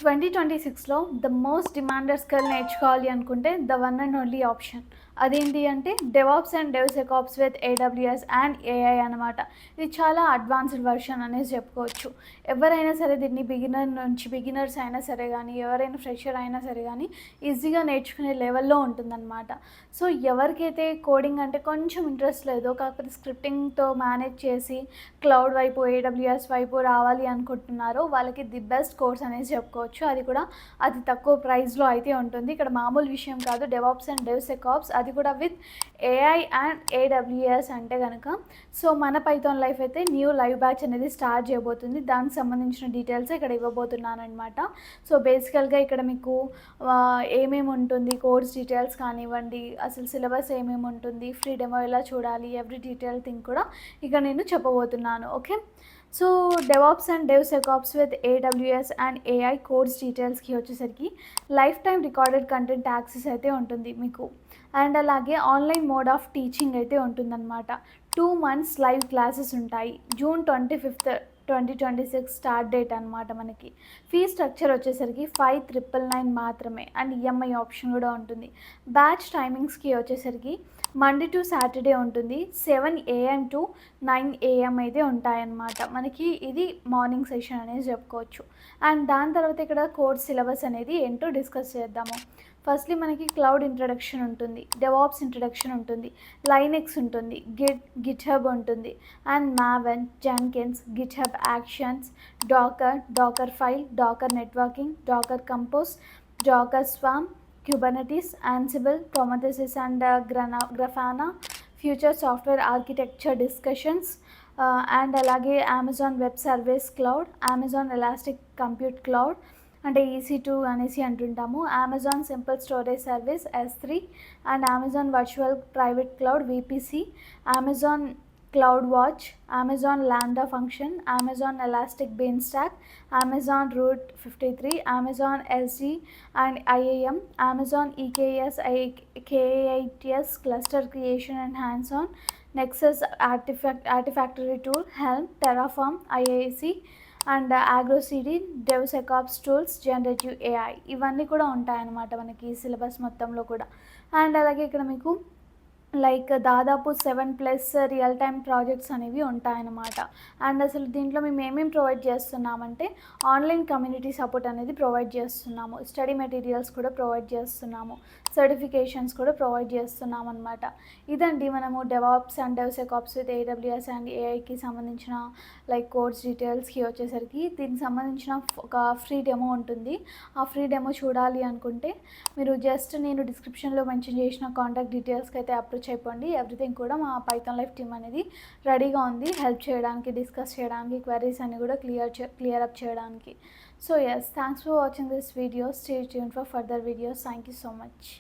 2026లో the most demanded skill నేర్చుకోవాలి అనుకుంటే the one and only option అదేంటి అంటే DevOps and DevSecOps with AWS and AI అనమాట. ఇది చాలా అడ్వాన్స్డ్ వర్షన్ అనేది చెప్పుకోవచ్చు. ఎవరైనా సరే దీన్ని బిగినర్స్ అయినా సరే కానీ, ఎవరైనా ఫ్రెషర్ అయినా సరే కానీ ఈజీగా నేర్చుకునే లెవెల్లో ఉంటుందన్నమాట. సో ఎవరికైతే కోడింగ్ అంటే కొంచెం ఇంట్రెస్ట్ లేదో, కాకపోతే స్క్రిప్టింగ్తో మేనేజ్ చేసి క్లౌడ్ వైపు, ఏడబ్ల్యూఎస్ వైపు రావాలి అనుకుంటున్నారో వాళ్ళకి ది బెస్ట్ కోర్స్ అనేది చెప్పుకోవచ్చు. అది కూడా అతి తక్కువ ప్రైస్లో అయితే ఉంటుంది. ఇక్కడ మామూలు విషయం కాదు, డెవాప్స్ అండ్ డెవ్సెకాప్స్, అది కూడా విత్ ఏఐ అండ్ ఏడబ్ల్యూఎస్ అంటే కనుక. సో మన పైథాన్ లైఫ్ అయితే న్యూ లైవ్ బ్యాచ్ అనేది స్టార్ట్ చేయబోతుంది. దానికి సంబంధించిన డీటెయిల్స్ ఇక్కడ ఇవ్వబోతున్నాను అనమాట. సో బేసికల్గా ఇక్కడ మీకు ఏమేమి ఉంటుంది, కోర్స్ డీటెయిల్స్ కానివ్వండి, అసలు సిలబస్ ఏమేమి ఉంటుంది, ఫ్రీ డెమో ఎలా చూడాలి, ఎవ్రీ డీటెయిల్ థింగ్ కూడా ఇక్కడ నేను చెప్పబోతున్నాను. Okay, so DevOps and DevSecOps with AWS and AI course డీటెయిల్స్కి వచ్చేసరికి lifetime recorded content access అయితే ఉంటుంది మీకు. అండ్ అలాగే ఆన్లైన్ మోడ్ ఆఫ్ టీచింగ్ అయితే ఉంటుందన్నమాట. 2 months లైవ్ క్లాసెస్ ఉంటాయి. June 25th 2026 స్టార్ట్ డేట్ అనమాట మనకి. ఫీ స్ట్రక్చర్ వచ్చేసరికి 5,999 మాత్రమే. అండ్ ఈఎంఐ ఆప్షన్ కూడా ఉంటుంది. బ్యాచ్ టైమింగ్స్కి వచ్చేసరికి మండే టు సాటర్డే ఉంటుంది. 7 AM to 9 AM అయితే ఉంటాయన్నమాట మనకి. ఇది మార్నింగ్ సెషన్ అనేది చెప్పుకోవచ్చు. అండ్ దాని తర్వాత ఇక్కడ కోర్స్ సిలబస్ అనేది ఏంటో డిస్కస్ చేద్దాము. ఫస్ట్లీ మనకి క్లౌడ్ ఇంట్రడక్షన్ ఉంటుంది, డెవాప్స్ ఇంట్రడక్షన్ ఉంటుంది, లైనెక్స్ ఉంటుంది, గిట్హబ్ ఉంటుంది, and Maven, Jenkins, GitHub actions, Docker file, Docker networking, Docker compose, Docker swarm, Kubernetes, Ansible, Prometheus and Grafana, future software architecture discussions, and అలాగే Amazon web service cloud, Amazon elastic compute cloud అంటే EC2 అనేసి అంటుంటాము, Amazon simple storage service S3, and Amazon virtual private cloud VPC, Amazon cloud watch, Amazon Lambda function, Amazon elastic been stock, Amazon route 53, Amazon SG and IAM, Amazon EKS KAITS cluster creation and hands on, Nexus Artifactory tool, Helm, Terraform, IIC and ArgoCD, DevSecOps tools, generative AI, ఇవన్నీ కూడా ఉంటాయన్నమాట మనకి ఈ syllabus మొత్తంలో కూడా. And అలాగే ఇక్కడ మీకు లైక్ దాదాపు 7+ రియల్ టైమ్ ప్రాజెక్ట్స్ అనేవి ఉంటాయన్నమాట. అండ్ అసలు దీంట్లో మేము ఏమేమి ప్రొవైడ్ చేస్తున్నామంటే ఆన్లైన్ కమ్యూనిటీ సపోర్ట్ అనేది ప్రొవైడ్ చేస్తున్నాము, స్టడీ మెటీరియల్స్ కూడా ప్రొవైడ్ చేస్తున్నాము, సర్టిఫికేషన్స్ కూడా ప్రొవైడ్ చేస్తున్నాం అనమాట. ఇదండి మనము DevOps and DevSecOps with AWS and ఏఐకి సంబంధించిన లైక్ కోర్స్ డీటెయిల్స్కి వచ్చేసరికి. దీనికి సంబంధించిన ఒక ఫ్రీ డెమో ఉంటుంది. ఆ ఫ్రీ డెమో చూడాలి అనుకుంటే మీరు జస్ట్ నేను డిస్క్రిప్షన్లో మెన్షన్ చేసిన కాంటాక్ట్ డీటెయిల్స్కి అయితే అప్రోచ్ అయిపోండి. ఎవ్రీథింగ్ కూడా మా పైథాన్ లైఫ్ టీమ్ అనేది రెడీగా ఉంది హెల్ప్ చేయడానికి, డిస్కస్ చేయడానికి, క్వరీస్ అన్ని కూడా క్లియర్ అప్ చేయడానికి. So yes, thanks for watching this video. Stay tuned for further videos. Thank you so much.